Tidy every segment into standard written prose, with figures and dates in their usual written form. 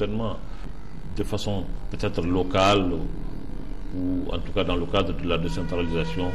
certainement de façon peut-être locale ou en tout cas dans le cadre de la décentralisation,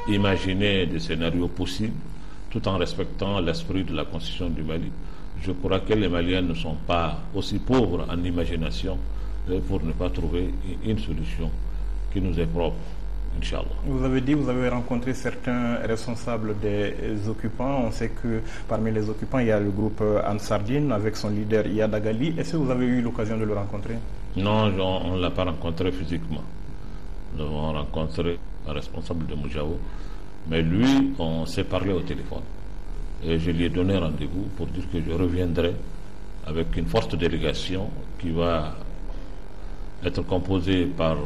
imaginer des scénarios possibles tout en respectant l'esprit de la Constitution du Mali. Je crois que les Maliens ne sont pas aussi pauvres en imagination pour ne pas trouver une solution qui nous est propre, Inch'Allah. Vous avez dit que vous avez rencontré certains responsables des occupants. On sait que parmi les occupants, il y a le groupe Ansardine avec son leader Iyad Agali. Est-ce que vous avez eu l'occasion de le rencontrer? Non, on ne l'a pas rencontré physiquement. Nous avons rencontré un responsable de Moujao, mais lui, on s'est parlé au téléphone. Et je lui ai donné rendez-vous pour dire que je reviendrai avec une forte délégation qui va être composée par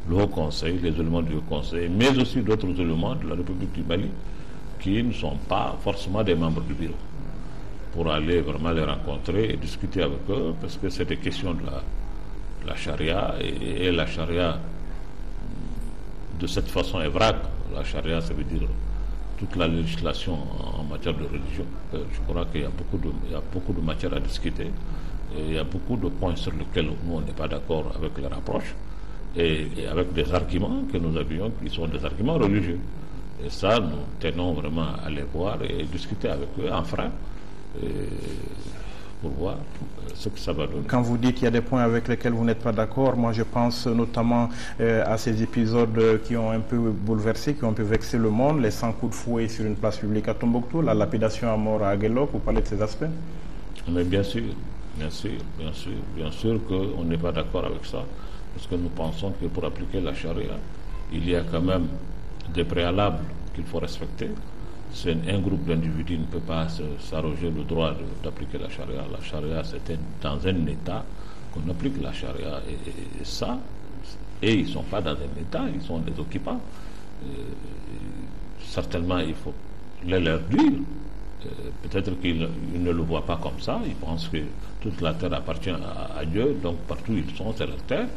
le Haut Conseil, les éléments du Haut Conseil, mais aussi d'autres éléments de la République du Mali qui ne sont pas forcément des membres du bureau, pour aller vraiment les rencontrer et discuter avec eux, parce que c'est des questions de la charia, et la charia de cette façon est vrac. La charia, ça veut dire toute la législation en matière de religion. Je crois qu'il y a beaucoup de matière à discuter, et il y a beaucoup de points sur lesquels nous on n'est pas d'accord avec leur approche, et avec des arguments que nous avions qui sont des arguments religieux. Et ça, nous tenons vraiment à les voir et discuter avec eux en frères pour voir ce que ça va donner. Quand vous dites qu'il y a des points avec lesquels vous n'êtes pas d'accord, moi je pense notamment à ces épisodes qui ont un peu bouleversé, qui ont un peu vexé le monde, les 100 coups de fouet sur une place publique à Tombouctou, la lapidation à mort à Aguelok. Vous parlez de ces aspects? Mais bien sûr qu'on n'est pas d'accord avec ça, parce que nous pensons que pour appliquer la charia, il y a quand même des préalables qu'il faut respecter. Un groupe d'individus ne peut pas s'arroger le droit d'appliquer la charia. La charia, c'est dans un État qu'on applique la charia. Et ça, ils ne sont pas dans un État, ils sont des occupants. Certainement, il faut leur dire. Peut-être qu'ils ne le voient pas comme ça. Ils pensent que toute la terre appartient à Dieu, donc partout où ils sont, c'est leur terre.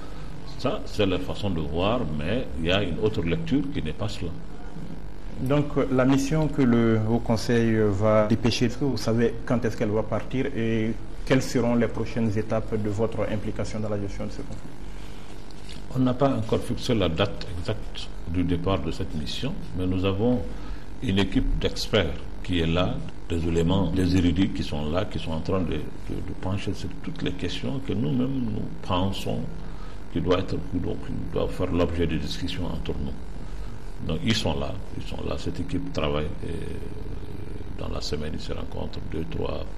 Ça, c'est leur façon de voir, mais il y a une autre lecture qui n'est pas cela. Donc la mission que le Haut Conseil va dépêcher, est-ce que vous savez quand est-ce qu'elle va partir et quelles seront les prochaines étapes de votre implication dans la gestion de ce conflit? On n'a pas encore fixé la date exacte du départ de cette mission, mais nous avons une équipe d'experts qui est là, des éléments, des érudits qui sont là, qui sont en train de pencher sur toutes les questions que nous-mêmes nous pensons qui doivent faire l'objet de discussions entre nous. Donc ils sont là, cette équipe travaille et dans la semaine ils se rencontrent 2-3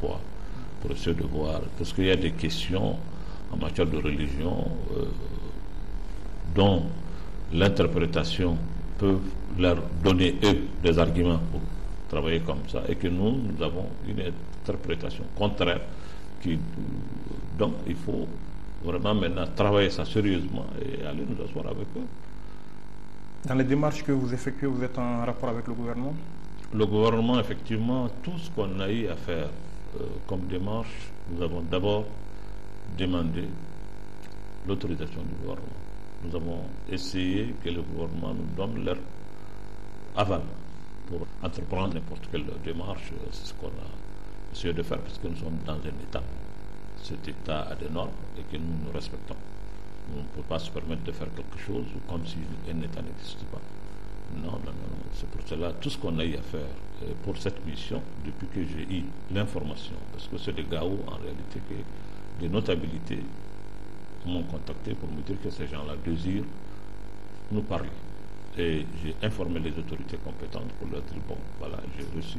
fois pour essayer de voir, parce qu'il y a des questions en matière de religion dont l'interprétation peut leur donner eux des arguments pour travailler comme ça, et que nous avons une interprétation contraire donc il faut vraiment maintenant travailler ça sérieusement et aller nous asseoir avec eux. Dans les démarches que vous effectuez, vous êtes en rapport avec le gouvernement? Le gouvernement, effectivement, tout ce qu'on a eu à faire comme démarche, nous avons d'abord demandé l'autorisation du gouvernement. Nous avons essayé que le gouvernement nous donne leur aval pour entreprendre n'importe quelle démarche. C'est ce qu'on a essayé de faire, parce que nous sommes dans un État. Cet État a des normes et que nous respectons. On ne peut pas se permettre de faire quelque chose comme si un État n'existe pas. Non. C'est pour cela, tout ce qu'on a eu à faire pour cette mission, depuis que j'ai eu l'information, parce que c'est des GAO en réalité, que des notabilités m'ont contacté pour me dire que ces gens-là désirent nous parler. Et j'ai informé les autorités compétentes pour leur dire, bon, voilà, j'ai reçu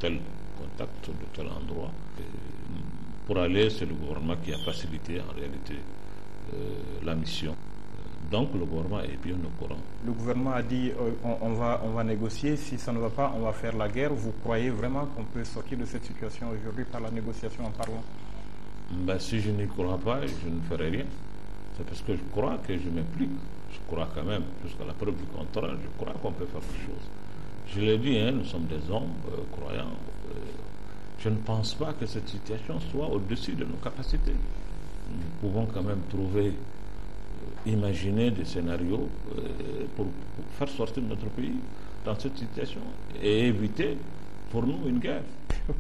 tel contact de tel endroit. Et pour aller, c'est le gouvernement qui a facilité en réalité la mission. Donc le gouvernement est bien au courant. Le gouvernement a dit on va négocier, si ça ne va pas, on va faire la guerre. Vous croyez vraiment qu'on peut sortir de cette situation aujourd'hui par la négociation en parlant? Si je n'y crois pas, je ne ferai rien. C'est parce que je crois que je m'implique. Je crois quand même, jusqu'à la preuve du contraire, je crois qu'on peut faire quelque chose. Je l'ai dit, nous sommes des hommes croyants. Je ne pense pas que cette situation soit au-dessus de nos capacités. Nous pouvons quand même imaginer des scénarios pour faire sortir notre pays dans cette situation et éviter pour nous une guerre.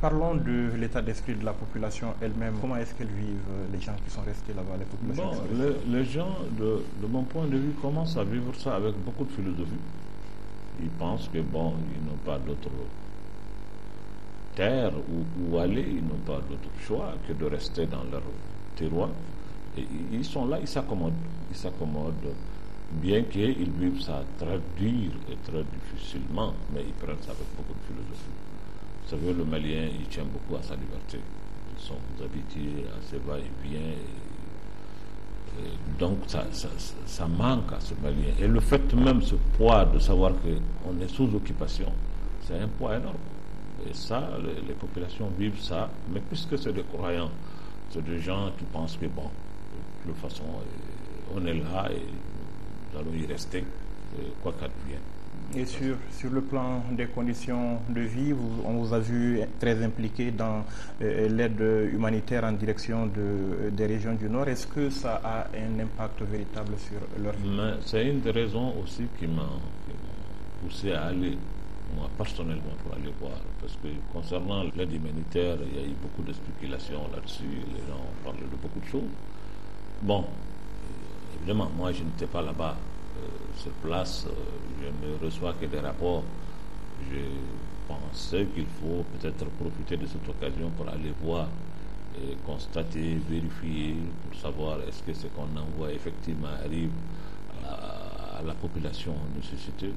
Parlons de l'état d'esprit de la population elle-même. Comment est-ce qu'elles vivent, les gens qui sont restés là-bas, les populations qui sont restées? Les gens, de mon point de vue, commencent à vivre ça avec beaucoup de philosophie. Ils pensent que, bon, ils n'ont pas d'autre terre où aller, ils n'ont pas d'autre choix que de rester dans leur terroir. Et ils sont là, ils s'accommodent. Ils s'accommodent, bien qu'ils vivent ça très dur et très difficilement, mais ils prennent ça avec beaucoup de philosophie. Vous savez, le Malien, il tient beaucoup à sa liberté. Ils sont habitués à ce va-et-vient. Donc, ça manque à ce Malien. Et le fait même, ce poids de savoir qu'on est sous occupation, c'est un poids énorme. Et ça, les populations vivent ça, mais puisque c'est des croyants, c'est des gens qui pensent que, bon, de toute façon, on est là et nous allons y rester, quoi qu'advienne. Et sur le plan des conditions de vie, on vous a vu très impliqué dans l'aide humanitaire en direction des régions du Nord. Est-ce que ça a un impact véritable sur leur vie? C'est une des raisons aussi qui m'a poussé à aller, moi personnellement, pour aller voir. Parce que concernant l'aide humanitaire, il y a eu beaucoup de spéculations là-dessus. Les gens ont parlé de beaucoup de choses. Bon, évidemment, moi je n'étais pas là-bas. Sur place, je ne reçois que des rapports. Je pensais qu'il faut peut-être profiter de cette occasion pour aller voir, et constater, vérifier, pour savoir est-ce que ce qu'on envoie effectivement arrive à la population nécessitée,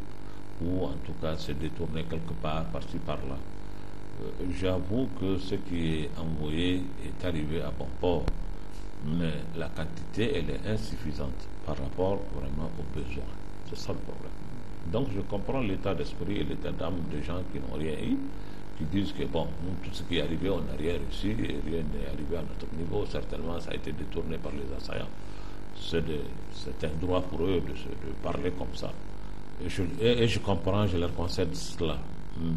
ou en tout cas se détourner quelque part, par-ci, par-là. J'avoue que ce qui est envoyé est arrivé à bon port, mais la quantité, elle est insuffisante par rapport vraiment aux besoins. C'est ça le problème. Donc je comprends l'état d'esprit et l'état d'âme des gens qui n'ont rien eu, qui disent que bon, nous, tout ce qui est arrivé, on n'a rien reçu et rien n'est arrivé à notre niveau. Certainement, ça a été détourné par les assaillants. C'est un droit pour eux de parler comme ça. Et je comprends, je leur concède cela.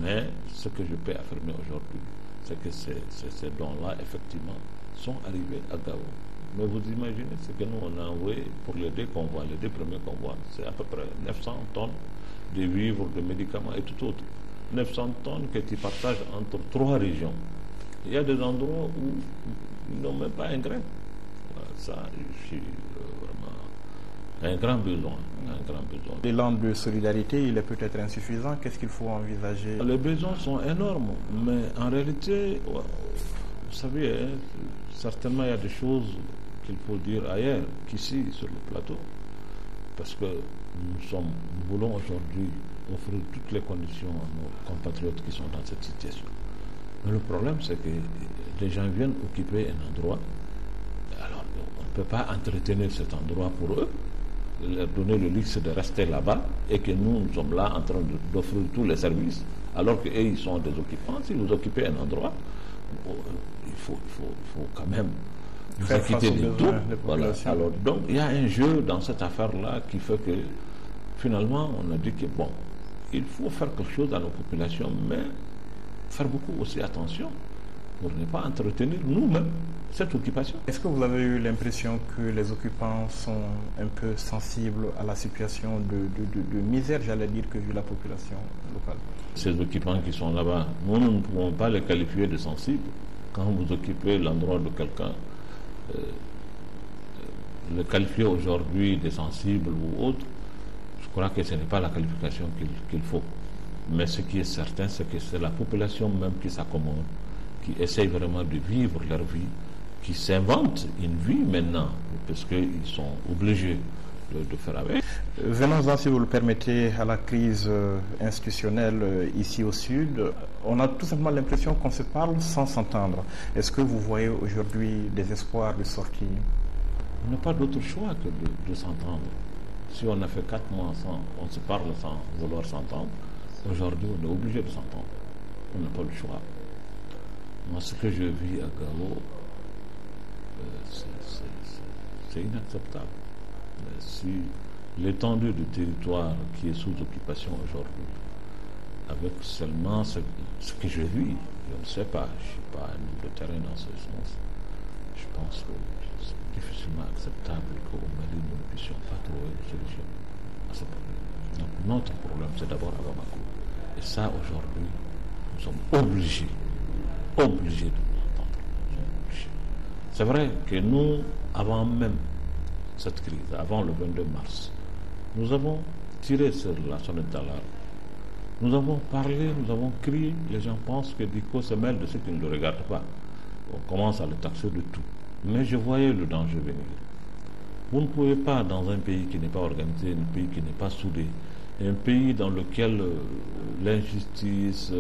Mais ce que je peux affirmer aujourd'hui, c'est que ces dons-là, effectivement, sont arrivés à Gao. Mais vous imaginez ce que nous on a envoyé pour les deux convois, les deux premiers convois, c'est à peu près 900 tonnes de vivres, de médicaments et tout autre. 900 tonnes que tu partages entre 3 régions. Il y a des endroits où ils n'ont même pas un grain. Voilà, ça, je suis vraiment un grand besoin. L'élan de solidarité, il est peut-être insuffisant. Qu'est-ce qu'il faut envisager? Les besoins sont énormes, mais en réalité, vous savez, hein, certainement il y a des choses qu'il faut dire ailleurs qu'ici sur le plateau, parce que nous voulons aujourd'hui offrir toutes les conditions à nos compatriotes qui sont dans cette situation. Mais le problème, c'est que les gens viennent occuper un endroit, alors on ne peut pas entretenir cet endroit pour eux, leur donner le luxe de rester là-bas, et que nous sommes là en train d'offrir tous les services, alors qu'eux, ils sont des occupants. Si vous occupez un endroit, il faut quand même vous acquitter de tout. Voilà. Alors, donc, il y a un jeu dans cette affaire-là qui fait que, finalement, on a dit que, bon, il faut faire quelque chose à nos populations, mais faire beaucoup aussi attention pour ne pas entretenir nous-mêmes cette occupation. Est-ce que vous avez eu l'impression que les occupants sont un peu sensibles à la situation de misère, j'allais dire, que vit la population locale? Ces occupants qui sont là-bas, nous ne pouvons pas les qualifier de sensibles. Quand vous occupez l'endroit de quelqu'un, le qualifier aujourd'hui de sensible ou autre, je crois que ce n'est pas la qualification qu'il faut. Mais ce qui est certain, c'est que c'est la population même qui s'accommode, qui essaye vraiment de vivre leur vie, qui s'invente une vie maintenant, parce qu'ils sont obligés de faire avec. Venons-en, si vous le permettez, à la crise institutionnelle ici au Sud. On a tout simplement l'impression qu'on se parle sans s'entendre. Est-ce que vous voyez aujourd'hui des espoirs de sortie? On n'a pas d'autre choix que de s'entendre. Si on a fait 4 mois on se parle sans vouloir s'entendre, aujourd'hui on est obligé de s'entendre. On n'a pas le choix. Moi, ce que je vis à Gao, c'est inacceptable. Si l'étendue du territoire qui est sous occupation aujourd'hui, avec seulement ce que je vis, je ne sais pas, je ne suis pas un homme de terrain dans ce sens, je pense que c'est difficilement acceptable qu'au Mali, nous ne puissions pas trouver une solution à ce problème. Donc notre problème, c'est d'abord à Bamako. Et ça, aujourd'hui, nous sommes obligés obligés de nous entendre. C'est vrai que nous, avant même cette crise, avant le 22 mars, nous avons tiré sur la sonnette d'alarme. Nous avons parlé, nous avons crié. Les gens pensent que Dicko se mêle de ceux qui ne le regardent pas. On commence à le taxer de tout. Mais je voyais le danger venir. Vous ne pouvez pas, dans un pays qui n'est pas organisé, un pays qui n'est pas soudé, un pays dans lequel l'injustice,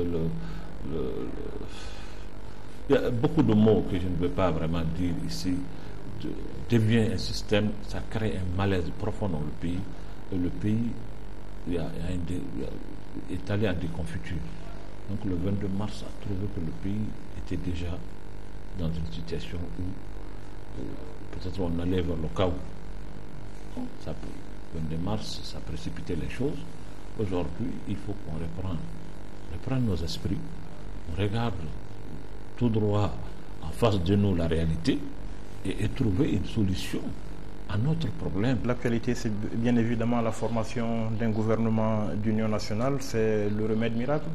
il y a beaucoup de mots que je ne veux pas vraiment dire ici, devient un système, ça crée un malaise profond dans le pays. Et le pays est allé à des confitures. Donc le 22 mars a trouvé que le pays était déjà dans une situation où peut-être on allait vers le chaos. Le 22 mars, ça précipitait les choses. Aujourd'hui, il faut qu'on reprenne nos esprits, on regarde tout droit en face de nous la réalité et trouver une solution à notre problème. L'actualité, c'est bien évidemment la formation d'un gouvernement d'union nationale. C'est le remède miracle?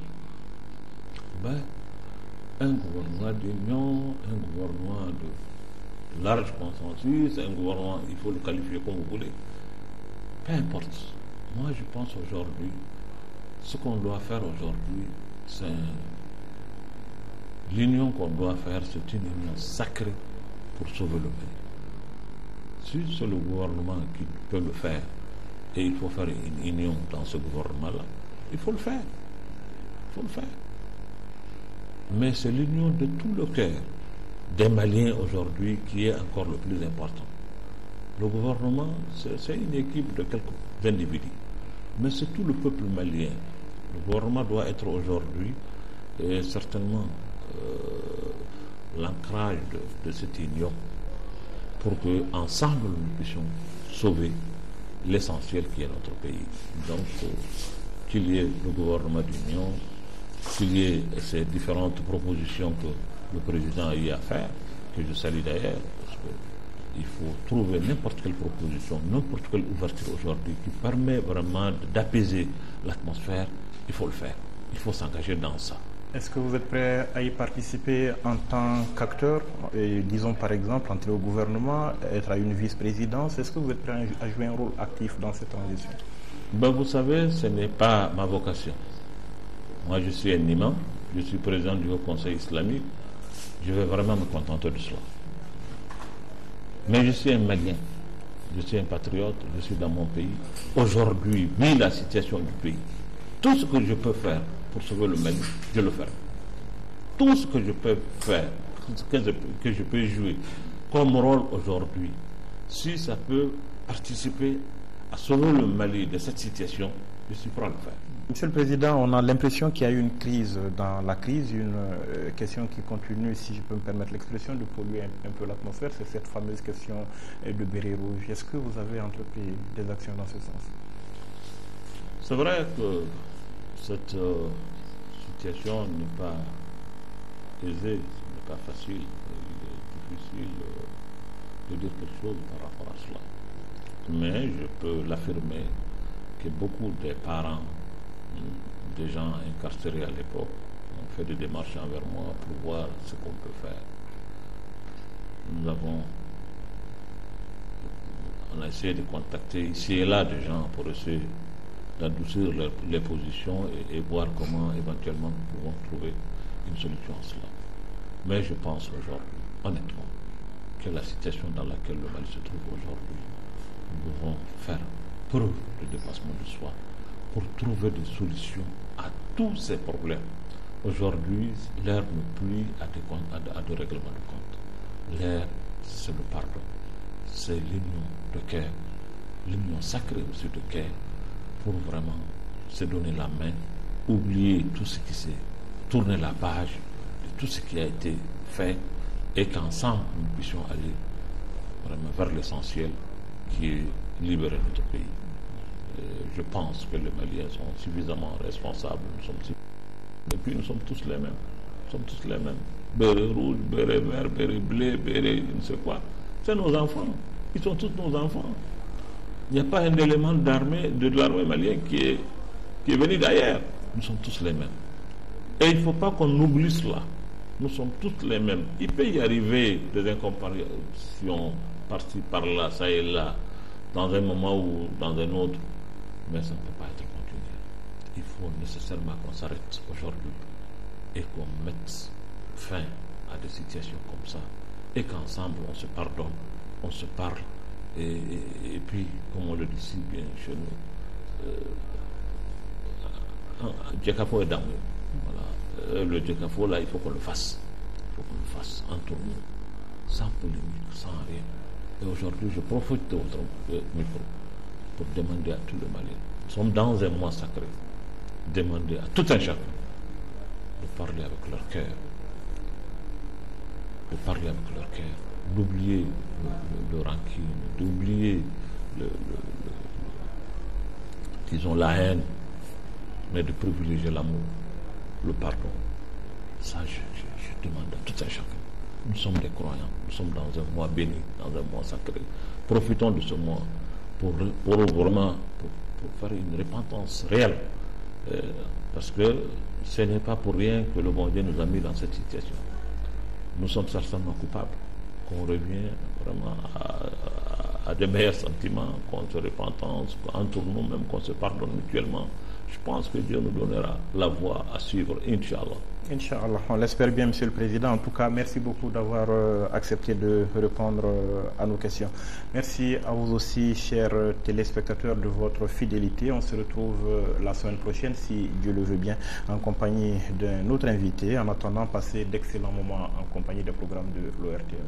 Un gouvernement d'union, un gouvernement de large consensus, un gouvernement, il faut le qualifier comme vous voulez. Peu importe. Moi, je pense aujourd'hui, ce qu'on doit faire aujourd'hui, c'est l'union qu'on doit faire, c'est une union sacrée pour sauver le pays. Si c'est le gouvernement qui peut le faire, et il faut faire une union dans ce gouvernement-là, il faut le faire. Il faut le faire. Mais c'est l'union de tout le cœur des Maliens aujourd'hui qui est encore le plus important. Le gouvernement, c'est une équipe de quelques individus, mais c'est tout le peuple malien. Le gouvernement doit être aujourd'hui certainement l'ancrage de cette union pour qu'ensemble nous puissions sauver l'essentiel qui est notre pays. Donc, qu'il y ait le gouvernement d'union, qu'il y ait ces différentes propositions que le président a eu à faire, que je salue d'ailleurs, parce qu'il faut trouver n'importe quelle proposition, n'importe quelle ouverture aujourd'hui qui permet vraiment d'apaiser l'atmosphère, il faut le faire. Il faut s'engager dans ça. Est-ce que vous êtes prêt à y participer en tant qu'acteur, disons par exemple entrer au gouvernement, être à une vice-présidence? Est-ce que vous êtes prêt à jouer un rôle actif dans cette transition? Vous savez, ce n'est pas ma vocation. Moi, je suis un imam, je suis président du Haut Conseil islamique, je vais vraiment me contenter de cela. Mais je suis un Malien, je suis un patriote, je suis dans mon pays. Aujourd'hui, vu la situation du pays, tout ce que je peux faire pour sauver le Mali, je le ferai. Tout ce que je peux faire, que je peux jouer comme rôle aujourd'hui, si ça peut participer à sauver le Mali de cette situation, je suis prêt à le faire. Monsieur le Président, on a l'impression qu'il y a eu une crise dans la crise, une question qui continue, si je peux me permettre l'expression, de polluer un peu l'atmosphère, c'est cette fameuse question de béret rouge. Est-ce que vous avez entrepris des actions dans ce sens? C'est vrai que cette situation n'est pas aisée, ce n'est pas facile, il est difficile de dire quelque chose par rapport à cela. Mais je peux l'affirmer que beaucoup des parents des gens incarcérés à l'époque ont fait des démarches envers moi pour voir ce qu'on peut faire. On a essayé de contacter ici et là des gens pour essayer d'adoucir les positions et voir comment éventuellement nous pouvons trouver une solution à cela. Mais je pense aujourd'hui, honnêtement, que la situation dans laquelle le Mali se trouve aujourd'hui, nous devons faire preuve de dépassement de soi pour trouver des solutions à tous ces problèmes. Aujourd'hui, l'heure n'est plus à des règlements de compte. L'heure, c'est le pardon. C'est l'union de cœur, l'union sacrée aussi de cœur, pour vraiment se donner la main, oublier tout ce qui s'est, tourner la page de tout ce qui a été fait, et qu'ensemble nous puissions aller vraiment vers l'essentiel qui est libérer notre pays. Je pense que les Maliens sont suffisamment responsables. Et puis nous sommes tous les mêmes. Nous sommes tous les mêmes. Béret rouge, béret vert, béret bleu, béret je ne sais quoi. C'est nos enfants. Ils sont tous nos enfants. Il n'y a pas un élément d'armée, de l'armée malienne qui est venu d'ailleurs. Nous sommes tous les mêmes. Et il ne faut pas qu'on oublie cela. Nous sommes tous les mêmes. Il peut y arriver des incompréhensions par-ci, par-là, ça et là, dans un moment ou dans un autre, mais ça ne peut pas être continuel. Il faut nécessairement qu'on s'arrête aujourd'hui et qu'on mette fin à des situations comme ça et qu'ensemble on se pardonne, on se parle et puis, comme on le dit si bien chez nous, Djekafo est d'amour. Voilà. Le Djekafo là, il faut qu'on le fasse. Il faut qu'on le fasse entre nous, sans polémique, sans rien. Et aujourd'hui, je profite de votre micro pour demander à tout le Mali. Nous sommes dans un mois sacré. Demander à tout un chacun de parler avec leur cœur. De parler avec leur cœur. D'oublier le rancune, d'oublier disons la haine, mais de privilégier l'amour, le pardon. Ça, je demande à tout un chacun. Nous sommes des croyants, nous sommes dans un mois béni, dans un mois sacré. Profitons de ce mois pour vraiment pour faire une repentance réelle. Parce que ce n'est pas pour rien que le bon Dieu nous a mis dans cette situation. Nous sommes certainement coupables, qu'on revient vraiment à des meilleurs sentiments, qu'on se repentance, entre nous-mêmes, qu'on se pardonne mutuellement. Je pense que Dieu nous donnera la voie à suivre, Inch'Allah. Inch'Allah, on l'espère bien, Monsieur le Président. En tout cas, merci beaucoup d'avoir accepté de répondre à nos questions. Merci à vous aussi, chers téléspectateurs, de votre fidélité. On se retrouve la semaine prochaine, si Dieu le veut bien, en compagnie d'un autre invité. En attendant, passez d'excellents moments en compagnie des programmes de l'ORTM.